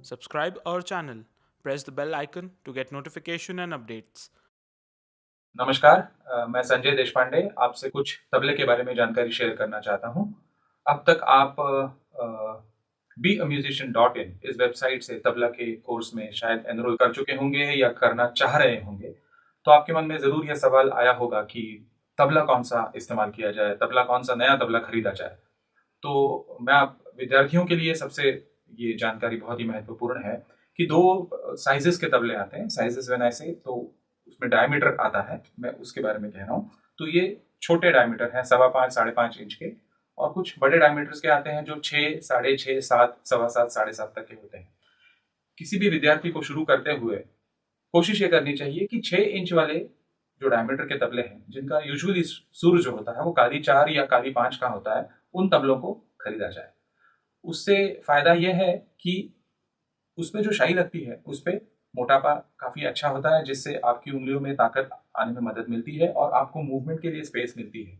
subscribe our channel, press the bell icon to get notification and updates. नमस्कार, मैं संजय देशपांडे आपसे कुछ तबले के बारे में जानकारी शेयर करना चाहता हूं। अब तक आप beAmusician.in इस वेबसाइट से तबला के कोर्स में शायद एनरोल कर चुके होंगे या करना चाह रहे होंगे। तो आपके मन में ज़रूर यह सवाल आया होगा कि तबला कौन सा इस्तेमाल किया जाए, तबला कौन सा नया तबला खरीदा जाए। तो मैं आप विद्यार्थियों के लिए सबसे ये जानकारी बहुत ही महत्वपूर्ण है कि दो साइजेस के तबले आते हैं। साइजेस व्हेन आई से, तो उसमें डायमीटर आता है, मैं उसके बारे में कह रहा हूँ। तो ये छोटे डायमीटर हैं, 5.25 5.5 इंच के, और कुछ बड़े डायमीटर्स के आते हैं जो 6, 6.5, 7, 7.25, 7.5 तक के होते हैं। किसी भी विद्यार्थी को शुरू करते हुए कोशिश ये करनी चाहिए कि 6 इंच वाले जो डायमीटर के तबले हैं, जिनका यूजुअली सुर जो होता है वो काली 4 या काली 5 का होता है, उन तबलों को खरीदा जाए। उससे फायदा यह है कि उसमें जो शाई लगती है उस पे मोटापा काफी अच्छा होता है, जिससे आपकी उंगलियों में ताकत आने में मदद मिलती है और आपको मूवमेंट के लिए स्पेस मिलती है।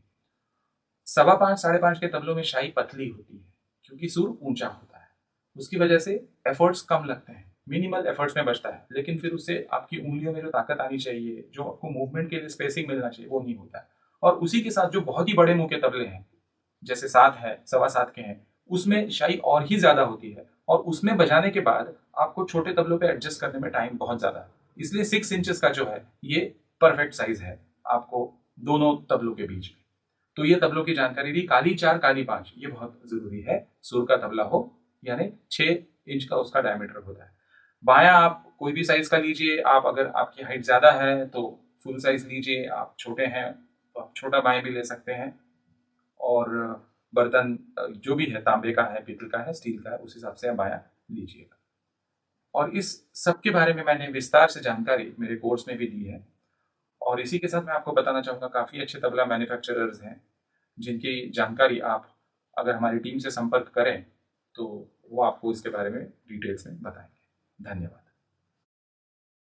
5.25 5.5 के तबलों में शाई पतली होती है क्योंकि सुर ऊंचा होता है। उसकी वजह से एफर्ट्स कम लगते हैं, मिनिमल एफर्ट्स में बचता है, लेकिन फिर उससे आपकी उंगलियों में जो ताकत आनी चाहिए, जो आपको मूवमेंट के लिए स्पेसिंग मिलना चाहिए, वो नहीं होता है। और उसी के साथ जो बहुत ही बड़े मुंह के तबले हैं, जैसे 7 है, 7.25 के हैं, उसमें शाई और ही ज्यादा होती है और उसमें बजाने के बाद आपको छोटे तबलों पे एडजस्ट करने में टाइम बहुत ज्यादा है। इसलिए 6 इंचेस का जो है ये परफेक्ट साइज है आपको दोनों तबलों के बीच में। तो ये तबलों की जानकारी दी। काली 4 काली 5 ये बहुत जरूरी है। सुर का तबला हो यानी 6 इंच का उसका डायमीटर होता है। बायां आप कोई भी साइज का लीजिए। आप अगर आपकी हाइट ज्यादा है तो फुल साइज लीजिए, आप छोटे हैं तो आप छोटा बाएं भी ले सकते हैं। और बर्तन जो भी है, तांबे का है, पीतल का है, स्टील का है, उस हिसाब से आप बाया लीजिएगा। और इस सब के बारे में मैंने विस्तार से जानकारी मेरे कोर्स में भी दी है। और इसी के साथ मैं आपको बताना चाहूँगा, काफ़ी अच्छे तबला मैन्युफैक्चरर्स हैं जिनकी जानकारी आप अगर हमारी टीम से संपर्क करें तो वो आपको इसके बारे में डिटेल्स में बताएंगे। धन्यवाद।